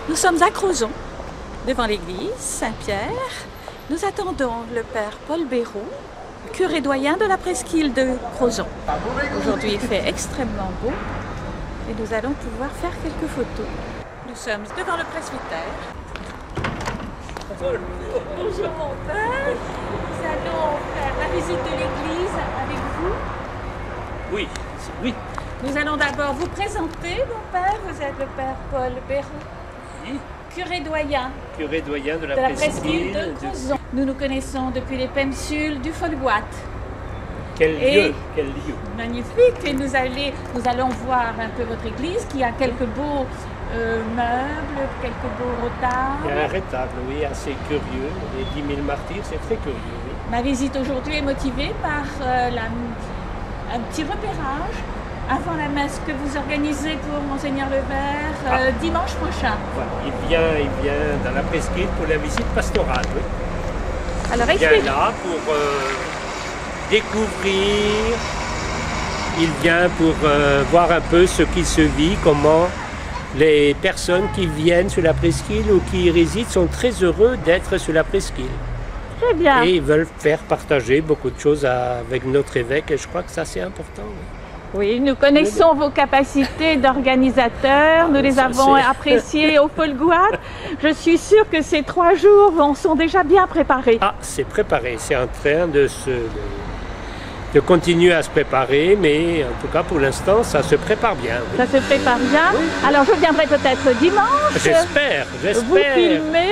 Nous sommes à Crozon, devant l'église Saint-Pierre. Nous attendons le père Paul Béraud, curé doyen de la presqu'île de Crozon. Aujourd'hui, il fait extrêmement beau et nous allons pouvoir faire quelques photos. Nous sommes devant le presbytère. Bonjour mon père, nous allons faire la visite de l'église avec vous. Oui, oui. Nous allons d'abord vous présenter, mon père. Vous êtes le père Paul Béraud, Oui. curé doyen Curé doyen de la presqu'île de Crozon. Nous nous connaissons depuis les pensules du Folgoat. Quel Et- lieu, quel lieu. Magnifique. Et nous allons voir un peu votre église qui a quelques beaux meubles, quelques beaux Il y a retables. un rétable, oui, assez curieux. Les 10 000 martyrs, c'est très curieux, oui. Ma visite aujourd'hui est motivée par un petit repérage avant la messe que vous organisez pour Monseigneur Levert dimanche prochain. Voilà. Il vient dans la presqu'île pour la visite pastorale, oui. Alors Il vient expliquez. là pour découvrir, il vient pour voir un peu ce qui se vit, comment les personnes qui viennent sur la presqu'île ou qui y résident sont très heureux d'être sur la presqu'île. Très bien. Et ils veulent faire partager beaucoup de choses avec notre évêque et je crois que ça c'est important. Oui. Oui, nous connaissons vos capacités d'organisateur, nous les Ça, avons c'est- appréciées au Folgoat. Je suis sûre que ces 3 jours sont déjà bien préparés. Ah, c'est préparé, c'est en train de continuer à se préparer, mais en tout cas pour l'instant ça se prépare bien. Oui. Ça se prépare bien. Oui. Alors je viendrai peut-être dimanche. J'espère, Vous j'espère. filmer.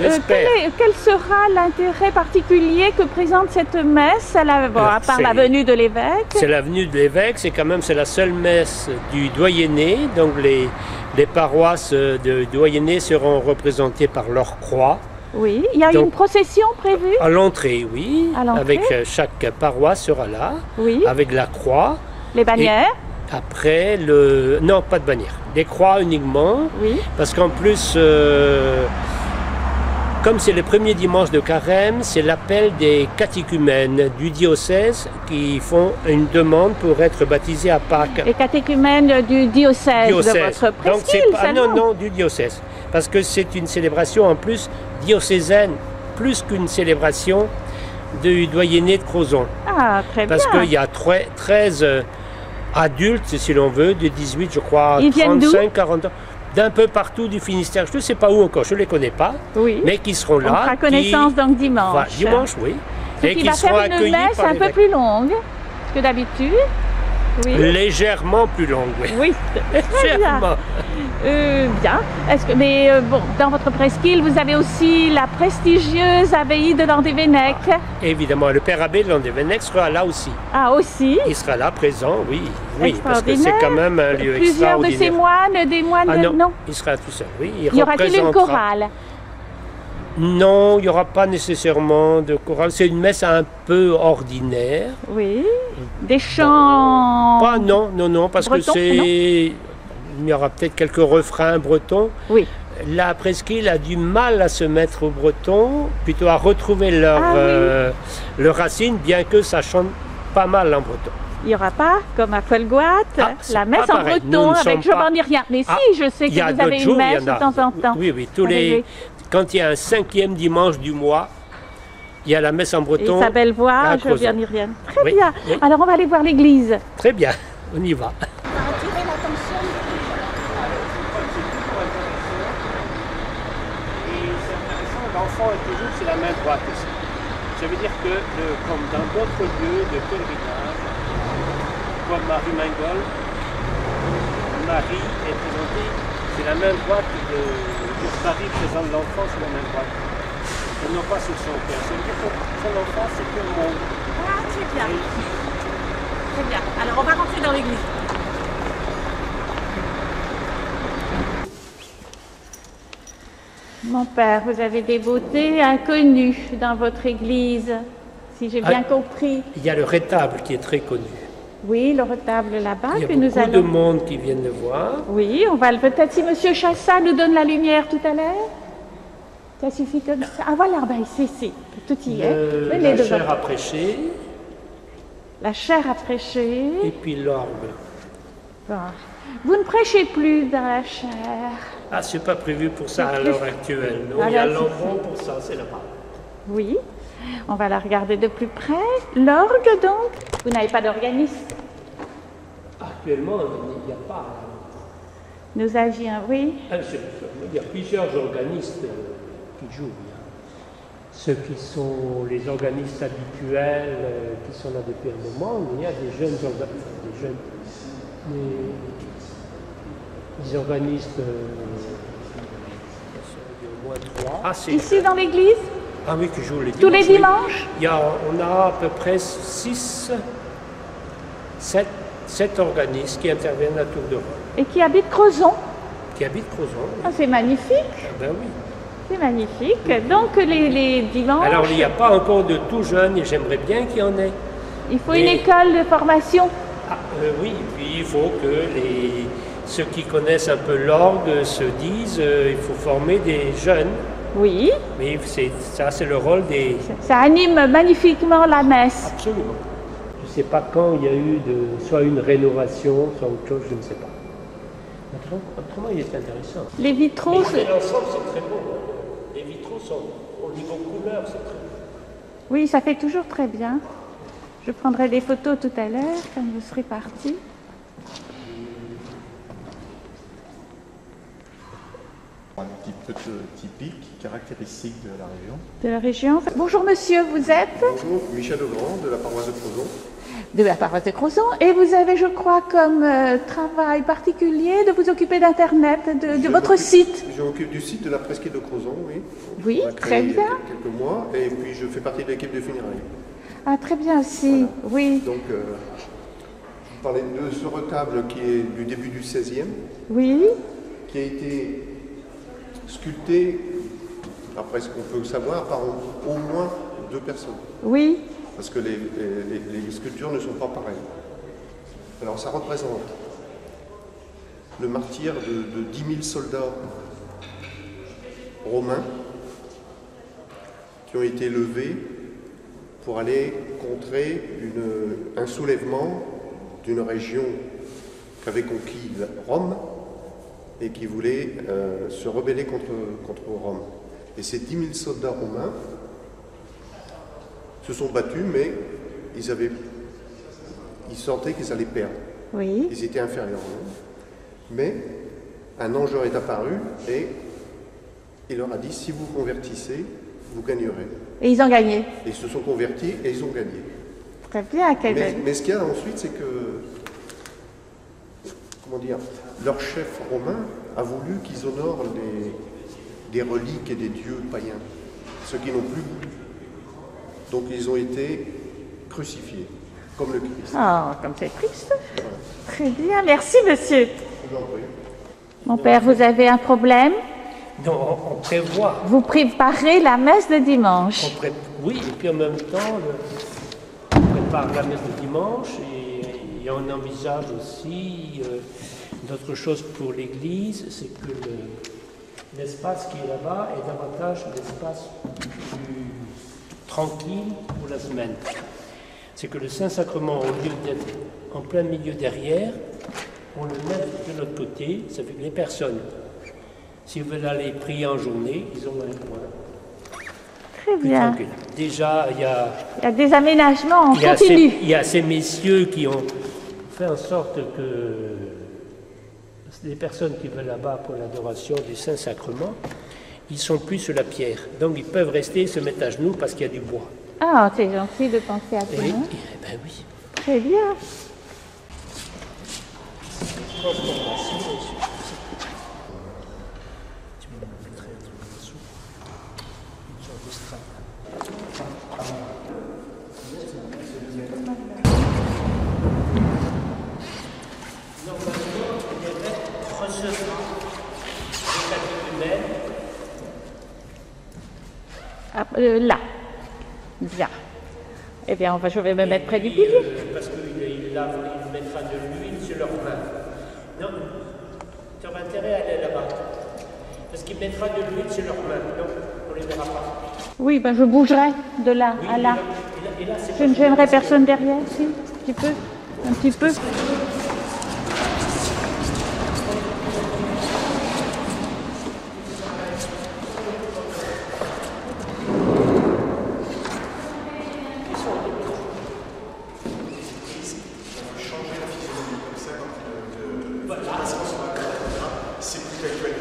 J'espère. Quel sera l'intérêt particulier que présente cette messe, à part c'est- la venue de l'évêque? C'est la venue de l'évêque, c'est la seule messe du doyenné, donc les paroisses de doyenné seront représentées par leur croix. Oui, il y a Donc- une procession prévue? À l'entrée, oui, À l'entrée. avec chaque paroisse sera là, Oui, avec la croix. les bannières? Après, non, pas de bannière, des croix uniquement, Oui, parce qu'en plus, comme c'est le premier dimanche de carême, c'est l'appel des catéchumènes du diocèse qui font une demande pour être baptisés à Pâques. les catéchumènes du diocèse, de votre Donc c'est presqu'île pas, non, seulement. non, du diocèse. Parce que c'est une célébration en plus diocésaine, plus qu'une célébration du doyenné de Crozon. Ah, très bien. Parce qu'il y a 13 adultes, si l'on veut, de 18, je crois, Ils viennent d'où 35, 40 ans, d'un peu partout du Finistère. Je ne sais pas où encore, je ne les connais pas, Oui, mais qui seront on là. fera connaissance donc dimanche. Voilà, dimanche, oui. Ce qui va faire une messe un peu plus longue que d'habitude. Oui, Légèrement plus longue, oui. oui, très bien. Légèrement. Bien. Mais bon, dans votre presqu'île, vous avez aussi la prestigieuse abbaye de Landévennec. Évidemment, le père abbé de Landévennec sera là aussi. Ah, aussi. Il sera là, présent, oui. Oui, parce que c'est Extraordinaire. quand même un lieu Plusieurs de extraordinaire. ces moines, des moines Ah de... non, il sera tout seul, oui. Y aura-t-il une représentera- chorale? Non, il n'y aura pas nécessairement de chorale. C'est une messe un peu ordinaire. Oui. Des chants... Pas, non, parce Breton, que c'est... Il y aura peut-être quelques refrains bretons. Oui. La presqu'île a du mal à se mettre au breton, plutôt à retrouver leur, Ah oui. leur racine, bien que ça chante pas mal en breton. Il n'y aura pas, comme à Folgoat, Ah, c'est la pas messe en pareil. Nous breton ne avec sommes Je pas- m'en dis rien. Mais Ah, si, je sais il y a que vous avez d'autres une jours, il y messe en de a. temps en temps. Oui, Oui. quand il y a un 5e dimanche du mois, il y a la messe en Et breton. Isabelle voit, à je Crozon. viens dire rien. Très Oui, bien. oui. Alors on va aller voir l'église. Très bien, on y va. On va attirer l'attention. Et c'est intéressant, l'enfant est toujours sur la main droite aussi. Ça veut dire que, comme dans d'autres lieux de pèlerinage, comme Marie Mingol, Marie est présentée, c'est la main droite de Marie présente l'enfant sur la main droite. Et non pas sur son cœur. Ça veut dire que son enfant, c'est tout le monde. Ah, très bien. Et Très bien. Alors on va rentrer dans l'église. Mon père, vous avez des beautés inconnues dans votre église, si j'ai bien Ah. compris. il y a le rétable qui est très connu. Oui, le retable là-bas Il y a que nous beaucoup de allons... monde qui viennent le voir. Oui, on va peut-être si Monsieur Chassa nous donne la lumière tout à l'heure. Ça suffit comme ça. Ah voilà, ben c'est tout y est. Venez La devant. chair à prêcher La chair à prêcher. et puis l'orgue. Bon. Vous ne prêchez plus dans la chair. Ah, c'est pas prévu pour ça à l'heure actuelle. Non, Ah, il y a là, l'enfant pour ça, c'est là-bas. Oui, on va la regarder de plus près. L'orgue donc. Vous n'avez pas d'organiste? Actuellement, il n'y a pas. Nous avions, oui. Il y a plusieurs organistes qui jouent. Ceux qui sont les organistes habituels, qui sont là depuis un moment, mais il y a des jeunes organistes, des organistes, au moins 3. Ah, ici dans l'église? Ah oui, qui jouent les dimanches. Tous les dimanches? Oui. On a à peu près 7 organistes qui interviennent à tour de rôle. Et qui habitent Crozon? Qui habitent Crozon. Oui. Ah, c'est magnifique. Ah, ben oui. C'est magnifique. Donc les dimanches... Alors il n'y a pas encore de tout jeunes et j'aimerais bien qu'il y en ait. Il faut une école de formation. Ah, oui, puis il faut que ceux qui connaissent un peu l'orgue se disent il faut former des jeunes. Oui. Mais ça c'est le rôle des... Ça anime magnifiquement la messe. Absolument. Je ne sais pas quand il y a eu soit une rénovation, soit autre chose, je ne sais pas. Autrement il est intéressant. Les vitraux... Mais l'ensemble c'est très beau. Les vitraux sont au niveau couleur, c'est très beau. Oui, ça fait toujours très bien. Je prendrai des photos tout à l'heure quand vous serez partis. Un petit peu typique, caractéristique de la région. De la région. Bonjour monsieur, vous êtes? Bonjour, Michel Legrand de la paroisse de Crozon. De la paroisse de Crozon. Et vous avez, je crois, comme travail particulier de vous occuper d'Internet, de votre site. Je m'occupe du site de la presqu'île de Crozon, oui. Oui, très bien. Il y a quelques mois, et puis je fais partie de l'équipe de funérailles. Ah, très bien aussi, voilà. Oui. Donc, je vous parlais de ce retable qui est du début du XVIe. Oui. Qui a été sculpté, après ce qu'on peut savoir, par au moins 2 personnes. Oui. Parce que les sculptures ne sont pas pareilles. Alors ça représente le martyre de 10 000 soldats romains qui ont été levés pour aller contrer un soulèvement d'une région qu'avait conquis Rome et qui voulait se rebeller contre Rome. Et ces 10 000 soldats romains se sont battus, mais ils sentaient qu'ils allaient perdre. Oui. Ils étaient inférieurs. Mais un ange leur est apparu et il leur a dit, si vous vous convertissez, vous gagnerez. Et ils ont gagné. Et ils se sont convertis et ils ont gagné. Très bien. Mais ce qu'il y a ensuite, c'est que, comment dire, leur chef romain a voulu qu'ils honorent des reliques et des dieux païens, ceux qui n'ont plus voulu. Donc ils ont été crucifiés, comme le Christ. Ah, comme c'est triste. Voilà. Très bien, merci monsieur. Je vous en prie. Mon père, vous avez un problème? Non, on prévoit. Vous préparez la messe de dimanche? Oui, et puis en même temps, on prépare la messe de dimanche et on envisage aussi d'autres choses pour l'Église, c'est que l'espace qui est là-bas est davantage l'espace plus tranquille pour la semaine. C'est que le Saint-Sacrement, au lieu d'être en plein milieu derrière, on le met de l'autre côté, ça fait que les personnes, s'ils veulent aller prier en journée, ils ont un coin. Très bien. Tranquille. Déjà, il y a des aménagements en continu. Il y a ces messieurs qui ont fait en sorte que les personnes qui veulent là-bas pour l'adoration du Saint-Sacrement, ils sont plus sur la pierre. Donc ils peuvent rester et se mettre à genoux parce qu'il y a du bois. Ah, c'est gentil de penser à ça. Eh ben oui. Très bien. Là. Bien. Eh bien, je vais me mettre près du pilier. Parce qu'il mettra de l'huile sur leurs mains. Non, tu auras intérêt à aller là-bas. Parce qu'il mettra de l'huile sur leurs mains. Non, on ne les verra pas. Oui, ben je bougerai de là à là. Et là je ne gênerai personne derrière, si, un petit peu. Un petit peu. c'est plus d'actualité.